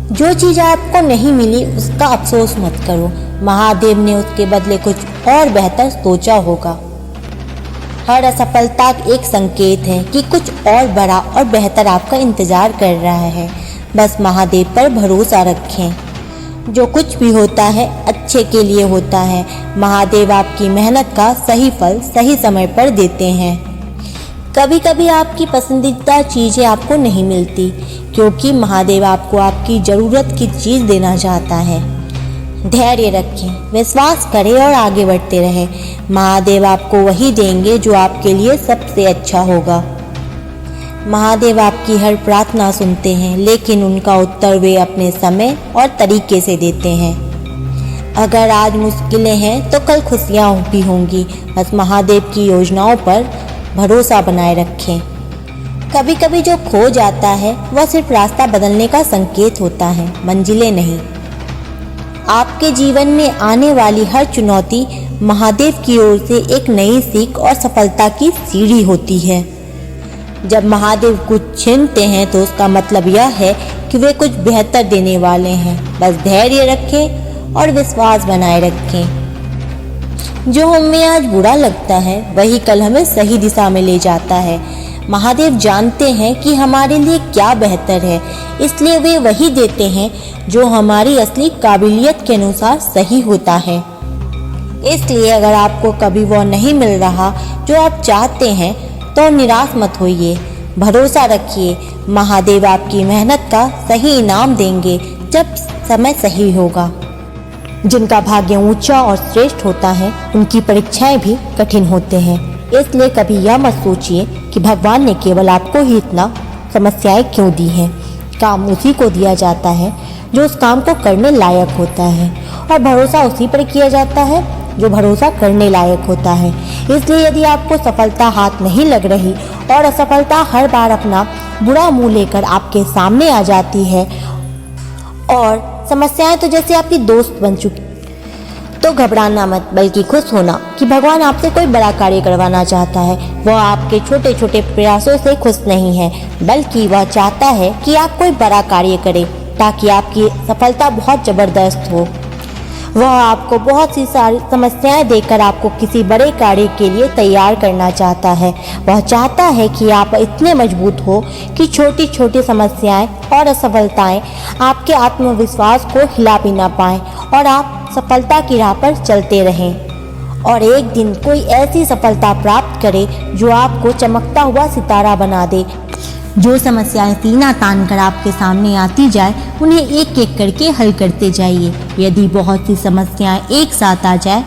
जो चीज़ आपको नहीं मिली उसका अफसोस मत करो, महादेव ने उसके बदले कुछ और बेहतर सोचा होगा। हर असफलता एक संकेत है कि कुछ और बड़ा और बेहतर आपका इंतजार कर रहा है। बस महादेव पर भरोसा रखें। जो कुछ भी होता है अच्छे के लिए होता है। महादेव आपकी मेहनत का सही फल सही समय पर देते हैं। कभी कभी आपकी पसंदीदा चीज़ें आपको नहीं मिलती, क्योंकि महादेव आपको आपकी ज़रूरत की चीज़ देना चाहता है। धैर्य रखें, विश्वास करें और आगे बढ़ते रहें। महादेव आपको वही देंगे जो आपके लिए सबसे अच्छा होगा। महादेव आपकी हर प्रार्थना सुनते हैं, लेकिन उनका उत्तर वे अपने समय और तरीके से देते हैं। अगर आज मुश्किलें हैं तो कल खुशियाँ भी होंगी। बस महादेव की योजनाओं पर भरोसा बनाए रखें। कभी कभी जो खो जाता है वह सिर्फ रास्ता बदलने का संकेत होता है, मंजिलें नहीं। आपके जीवन में आने वाली हर चुनौती महादेव की ओर से एक नई सीख और सफलता की सीढ़ी होती है। जब महादेव कुछ छीनते हैं तो उसका मतलब यह है कि वे कुछ बेहतर देने वाले हैं। बस धैर्य रखें और विश्वास बनाए रखें। जो हमें आज बुरा लगता है वही कल हमें सही दिशा में ले जाता है। महादेव जानते हैं कि हमारे लिए क्या बेहतर है, इसलिए वे वही देते हैं जो हमारी असली काबिलियत के अनुसार सही होता है। इसलिए अगर आपको कभी वह नहीं मिल रहा जो आप चाहते हैं तो निराश मत होइए। भरोसा रखिए, महादेव आपकी मेहनत का सही इनाम देंगे जब समय सही होगा। जिनका भाग्य ऊंचा और श्रेष्ठ होता है उनकी परीक्षाएं भी कठिन होते हैं। इसलिए कभी यह मत सोचिए कि भगवान ने केवल आपको ही इतना समस्याएं क्यों दी हैं। काम उसी को दिया जाता है जो उस काम को करने लायक होता है, और भरोसा उसी पर किया जाता है जो भरोसा करने लायक होता है। इसलिए यदि आपको सफलता हाथ नहीं लग रही और असफलता हर बार अपना बुरा मुंह लेकर आपके सामने आ जाती है और समस्याएं तो जैसे आपकी दोस्त बन चुकी, तो घबराना मत, बल्कि खुश होना कि भगवान आपसे कोई बड़ा कार्य करवाना चाहता है। वह आपके छोटे छोटे प्रयासों से खुश नहीं है, बल्कि वह चाहता है कि आप कोई बड़ा कार्य करें ताकि आपकी सफलता बहुत ज़बरदस्त हो। वह आपको बहुत सी सारी समस्याएं देकर आपको किसी बड़े कार्य के लिए तैयार करना चाहता है। वह चाहता है कि आप इतने मजबूत हो कि छोटी छोटी समस्याएं और असफलताएं आपके आत्मविश्वास को हिला भी ना पाएं और आप सफलता की राह पर चलते रहें और एक दिन कोई ऐसी सफलता प्राप्त करे जो आपको चमकता हुआ सितारा बना दे। जो समस्याएं सीना तान कर आपके सामने आती जाए उन्हें एक एक करके हल करते जाइए। यदि बहुत सी समस्याएं एक साथ आ जाए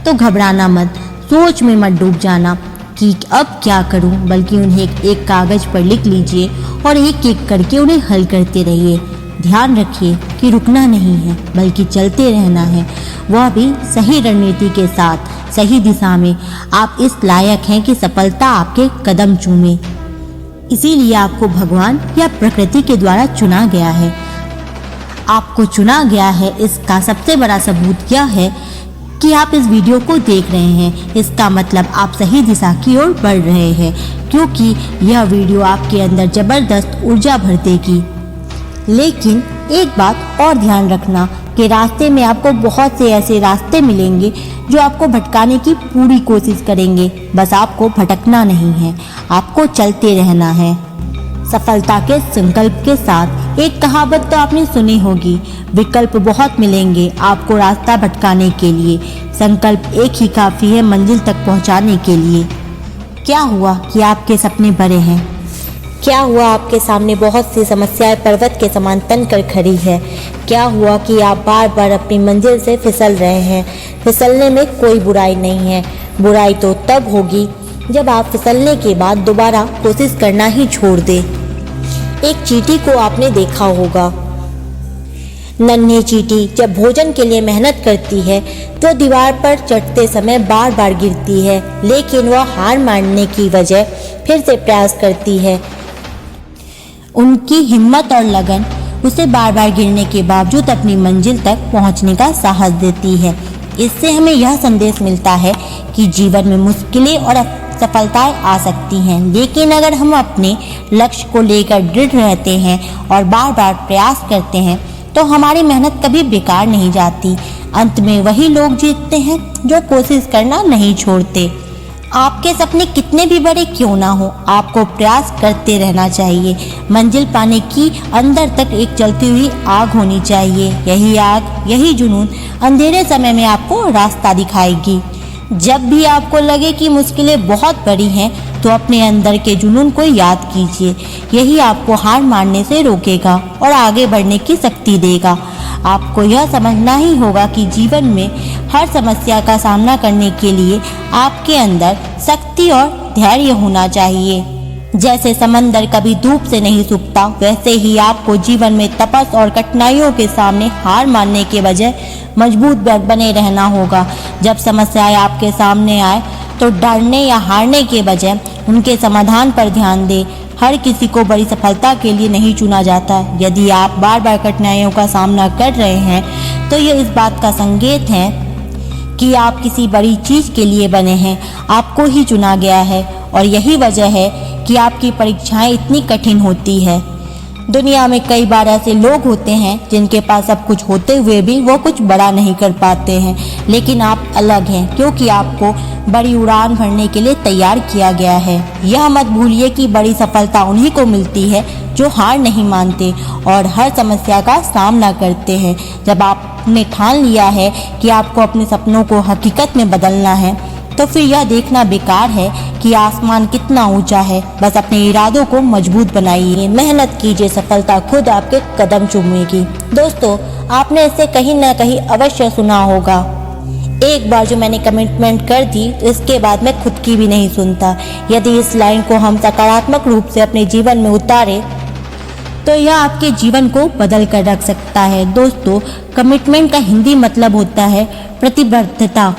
तो घबराना मत, सोच में मत डूब जाना कि अब क्या करूं, बल्कि उन्हें एक कागज़ पर लिख लीजिए और एक एक करके उन्हें हल करते रहिए। ध्यान रखिए कि रुकना नहीं है बल्कि चलते रहना है, वह भी सही रणनीति के साथ सही दिशा में। आप इस लायक हैं कि सफलता आपके कदम चूमे। इसीलिए आपको भगवान या प्रकृति के द्वारा चुना गया है। आपको चुना गया है, इसका सबसे बड़ा सबूत यह है कि आप इस वीडियो को देख रहे हैं। इसका मतलब आप सही दिशा की ओर बढ़ रहे हैं, क्योंकि यह वीडियो आपके अंदर जबरदस्त ऊर्जा भर देगी। लेकिन एक बात और ध्यान रखना कि रास्ते में आपको बहुत से ऐसे रास्ते मिलेंगे जो आपको भटकाने की पूरी कोशिश करेंगे। बस आपको भटकना नहीं है, आपको चलते रहना है सफलता के संकल्प के साथ। एक कहावत तो आपने सुनी होगी, विकल्प बहुत मिलेंगे आपको रास्ता भटकाने के लिए, संकल्प एक ही काफ़ी है मंजिल तक पहुंचाने के लिए। क्या हुआ कि आपके सपने बड़े हैं? क्या हुआ आपके सामने बहुत सी समस्याएं पर्वत के समान तन कर खड़ी है? क्या हुआ कि आप बार बार अपनी मंजिल से फिसल रहे हैं? फिसलने में कोई बुराई नहीं है, बुराई तो तब होगी जब आप फिसलने के बाद दोबारा कोशिश करना ही छोड़ दें। एक चींटी को आपने देखा होगा। नन्ही चींटी जब भोजन के लिए मेहनत करती है तो दीवार पर चढ़ते समय बार बार गिरती है, लेकिन वह हार मानने की वजह फिर से प्रयास करती है। उनकी हिम्मत और लगन उसे बार बार गिरने के बावजूद अपनी मंजिल तक पहुंचने का साहस देती है। इससे हमें यह संदेश मिलता है कि जीवन में मुश्किलें और असफलताएं आ सकती हैं, लेकिन अगर हम अपने लक्ष्य को लेकर दृढ़ रहते हैं और बार बार प्रयास करते हैं तो हमारी मेहनत कभी बेकार नहीं जाती। अंत में वही लोग जीतते हैं जो कोशिश करना नहीं छोड़ते। आपके सपने कितने भी बड़े क्यों ना हो, आपको प्रयास करते रहना चाहिए। मंजिल पाने की अंदर तक एक जलती हुई आग होनी चाहिए। यही आग, यही जुनून अंधेरे समय में आपको रास्ता दिखाएगी। जब भी आपको लगे कि मुश्किलें बहुत बड़ी हैं, तो अपने अंदर के जुनून को याद कीजिए। यही आपको हार मानने से रोकेगा और आगे बढ़ने की शक्ति देगा। आपको यह समझना ही होगा कि जीवन में हर समस्या का सामना करने के लिए आपके अंदर शक्ति और धैर्य होना चाहिए। जैसे समंदर कभी धूप से नहीं सूखता, वैसे ही आपको जीवन में तपस और कठिनाइयों के सामने हार मानने के बजाय मजबूत बने रहना होगा। जब समस्याएं आपके सामने आए तो डरने या हारने के बजाय उनके समाधान पर ध्यान दें। हर किसी को बड़ी सफलता के लिए नहीं चुना जाता। यदि आप बार बार कठिनाइयों का सामना कर रहे हैं, तो ये इस बात का संकेत है कि आप किसी बड़ी चीज़ के लिए बने हैं। आपको ही चुना गया है और यही वजह है कि आपकी परीक्षाएं इतनी कठिन होती है। दुनिया में कई बार ऐसे लोग होते हैं जिनके पास सब कुछ होते हुए भी वो कुछ बड़ा नहीं कर पाते हैं, लेकिन आप अलग हैं क्योंकि आपको बड़ी उड़ान भरने के लिए तैयार किया गया है। यह मत भूलिए कि बड़ी सफलता उन्हीं को मिलती है जो हार नहीं मानते और हर समस्या का सामना करते हैं। जब आपने ठान लिया है कि आपको अपने सपनों को हकीकत में बदलना है, तो फिर यह देखना बेकार है कि आसमान कितना ऊंचा है। बस अपने इरादों को मजबूत बनाइए, मेहनत कीजिए, सफलता खुद आपके कदम चूमेगी। दोस्तों, आपने इसे कहीं ना कहीं अवश्य सुना होगा। एक बार जो मैंने कमिटमेंट कर दी, तो इसके बाद मैं खुद की भी नहीं सुनता। यदि इस लाइन को हम सकारात्मक रूप से अपने जीवन में उतारे, तो यह आपके जीवन को बदल कर रख सकता है। दोस्तों, कमिटमेंट का हिंदी मतलब होता है प्रतिबद्धता,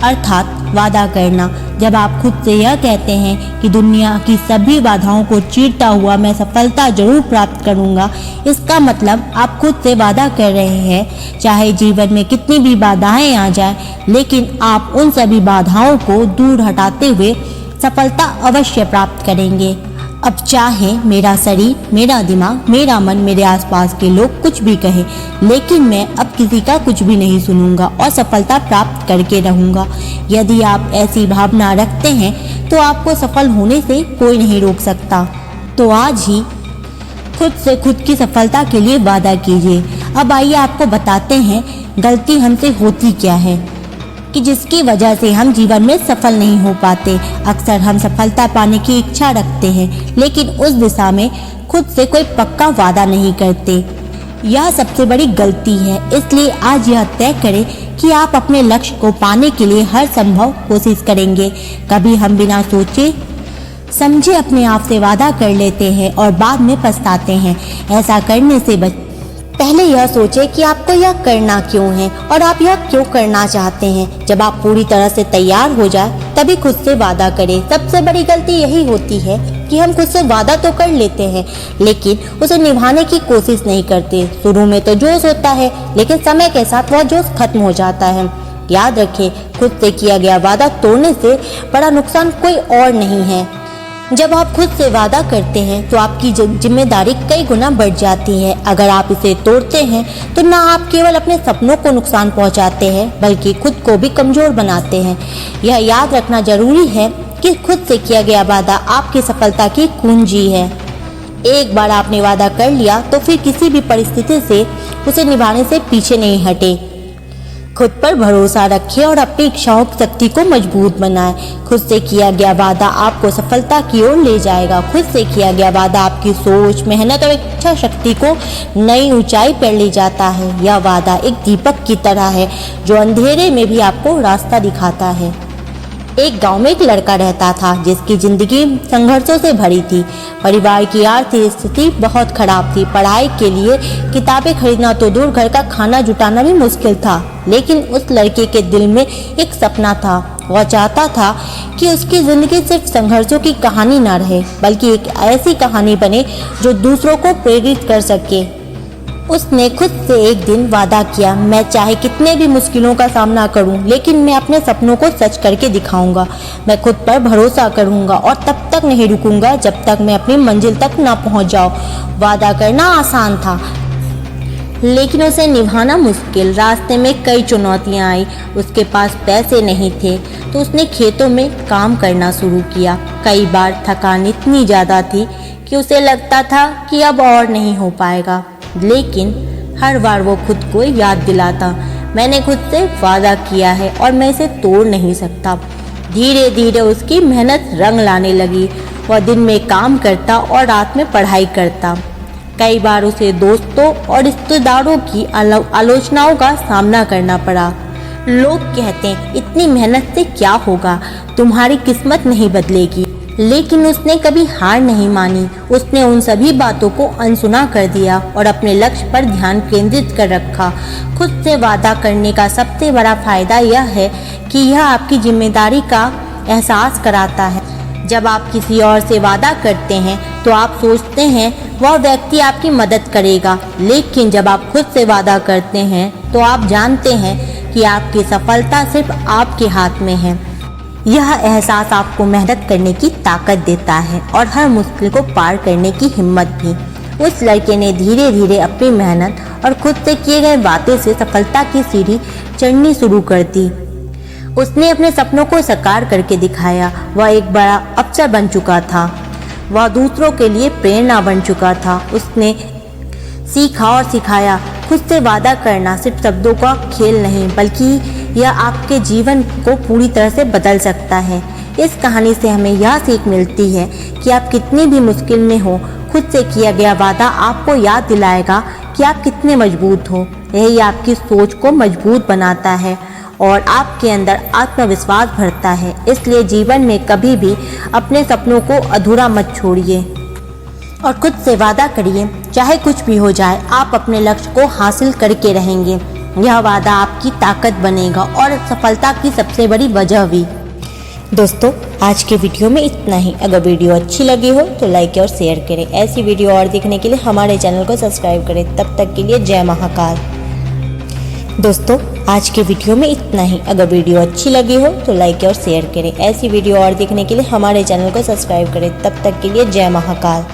अर्थात वादा करना। जब आप खुद से यह कहते हैं कि दुनिया की सभी बाधाओं को चीरता हुआ मैं सफलता जरूर प्राप्त करूंगा, इसका मतलब आप खुद से वादा कर रहे हैं, चाहे जीवन में कितनी भी बाधाएं आ जाएं, लेकिन आप उन सभी बाधाओं को दूर हटाते हुए सफलता अवश्य प्राप्त करेंगे। अब चाहे मेरा शरीर, मेरा दिमाग, मेरा मन, मेरे आसपास के लोग कुछ भी कहें, लेकिन मैं अब किसी का कुछ भी नहीं सुनूंगा और सफलता प्राप्त करके रहूंगा। यदि आप ऐसी भावना रखते हैं, तो आपको सफल होने से कोई नहीं रोक सकता। तो आज ही खुद से खुद की सफलता के लिए वादा कीजिए। अब आइए आपको बताते हैं गलती हमसे होती क्या है कि जिसकी वजह से हम जीवन में सफल नहीं हो पाते। अक्सर हम सफलता पाने की इच्छा रखते हैं, लेकिन उस दिशा में खुद से कोई पक्का वादा नहीं करते। यह सबसे बड़ी गलती है। इसलिए आज यह तय करें कि आप अपने लक्ष्य को पाने के लिए हर संभव कोशिश करेंगे। कभी हम बिना सोचे समझे अपने आप से वादा कर लेते हैं और बाद में पछताते हैं। ऐसा करने से पहले यह सोचें कि आपको यह करना क्यों है और आप यह क्यों करना चाहते हैं। जब आप पूरी तरह से तैयार हो जाए, तभी खुद से वादा करें। सबसे बड़ी गलती यही होती है कि हम खुद से वादा तो कर लेते हैं, लेकिन उसे निभाने की कोशिश नहीं करते। शुरू में तो जोश होता है, लेकिन समय के साथ वह जोश खत्म हो जाता है। याद रखें, खुद से किया गया वादा तोड़ने से बड़ा नुकसान कोई और नहीं है। जब आप खुद से वादा करते हैं, तो आपकी जिम्मेदारी कई गुना बढ़ जाती है। अगर आप इसे तोड़ते हैं, तो ना आप केवल अपने सपनों को नुकसान पहुंचाते हैं, बल्कि खुद को भी कमजोर बनाते हैं। यह याद रखना जरूरी है कि खुद से किया गया वादा आपकी सफलता की कुंजी है। एक बार आपने वादा कर लिया, तो फिर किसी भी परिस्थिति से उसे निभाने से पीछे नहीं हटे। खुद पर भरोसा रखें और अपनी इच्छाओं की शक्ति को मजबूत बनाएं। खुद से किया गया वादा आपको सफलता की ओर ले जाएगा। खुद से किया गया वादा आपकी सोच, मेहनत और इच्छा शक्ति को नई ऊंचाई पर ले जाता है। यह वादा एक दीपक की तरह है जो अंधेरे में भी आपको रास्ता दिखाता है। एक गांव में एक लड़का रहता था जिसकी जिंदगी संघर्षों से भरी थी। परिवार की आर्थिक स्थिति बहुत खराब थी। पढ़ाई के लिए किताबें खरीदना तो दूर, घर का खाना जुटाना भी मुश्किल था। लेकिन उस लड़के के दिल में एक सपना था। वह चाहता था कि उसकी जिंदगी सिर्फ संघर्षों की कहानी न रहे, बल्कि एक ऐसी कहानी बने जो दूसरों को प्रेरित कर सके। उसने खुद से एक दिन वादा किया, मैं चाहे कितने भी मुश्किलों का सामना करूं, लेकिन मैं अपने सपनों को सच करके दिखाऊंगा। मैं खुद पर भरोसा करूंगा और तब तक नहीं रुकूंगा जब तक मैं अपनी मंजिल तक ना पहुंच जाऊं। वादा करना आसान था, लेकिन उसे निभाना मुश्किल। रास्ते में कई चुनौतियां आई। उसके पास पैसे नहीं थे तो उसने खेतों में काम करना शुरू किया। कई बार थकान इतनी ज़्यादा थी कि उसे लगता था कि अब और नहीं हो पाएगा, लेकिन हर बार वो खुद को याद दिलाता, मैंने खुद से वादा किया है और मैं इसे तोड़ नहीं सकता। धीरे धीरे उसकी मेहनत रंग लाने लगी। वह दिन में काम करता और रात में पढ़ाई करता। कई बार उसे दोस्तों और रिश्तेदारों की आलोचनाओं का सामना करना पड़ा। लोग कहते हैं इतनी मेहनत से क्या होगा, तुम्हारी किस्मत नहीं बदलेगी। लेकिन उसने कभी हार नहीं मानी। उसने उन सभी बातों को अनसुना कर दिया और अपने लक्ष्य पर ध्यान केंद्रित कर रखा। खुद से वादा करने का सबसे बड़ा फायदा यह है कि यह आपकी जिम्मेदारी का एहसास कराता है। जब आप किसी और से वादा करते हैं तो आप सोचते हैं वह व्यक्ति आपकी मदद करेगा, लेकिन जब आप खुद से वादा करते हैं तो आप जानते हैं कि आपकी सफलता सिर्फ आपके हाथ में है। यह एहसास आपको मेहनत करने की ताकत देता है और हर मुश्किल को पार करने की हिम्मत भी। उस लड़के ने धीरे धीरे अपनी मेहनत और खुद से किए गए वादे से सफलता की सीढ़ी चढ़नी शुरू कर दी। उसने अपने सपनों को साकार करके दिखाया। वह एक बड़ा अफसर बन चुका था। वह दूसरों के लिए प्रेरणा बन चुका था। उसने सीखा और सिखाया, खुद से वादा करना सिर्फ शब्दों का खेल नहीं, बल्कि यह आपके जीवन को पूरी तरह से बदल सकता है। इस कहानी से हमें यह सीख मिलती है कि आप कितनी भी मुश्किल में हो, खुद से किया गया वादा आपको याद दिलाएगा कि आप कितने मजबूत हो। यही आपकी सोच को मजबूत बनाता है और आपके अंदर आत्मविश्वास भरता है। इसलिए जीवन में कभी भी अपने सपनों को अधूरा मत छोड़िए और खुद से वादा करिए, चाहे कुछ भी हो जाए आप अपने लक्ष्य को हासिल करके रहेंगे। यह वादा आपकी ताकत बनेगा और सफलता की सबसे बड़ी वजह भी। दोस्तों, आज के वीडियो में इतना ही। अगर वीडियो अच्छी लगी हो तो लाइक और शेयर करें। ऐसी वीडियो और देखने के लिए हमारे चैनल को सब्सक्राइब करें। तब तक के लिए जय महाकाल। दोस्तों, आज के वीडियो में इतना ही। अगर वीडियो अच्छी लगी हो तो लाइक और शेयर करें। ऐसी वीडियो और देखने के लिए हमारे चैनल को सब्सक्राइब करें। तब तक के लिए जय महाकाल।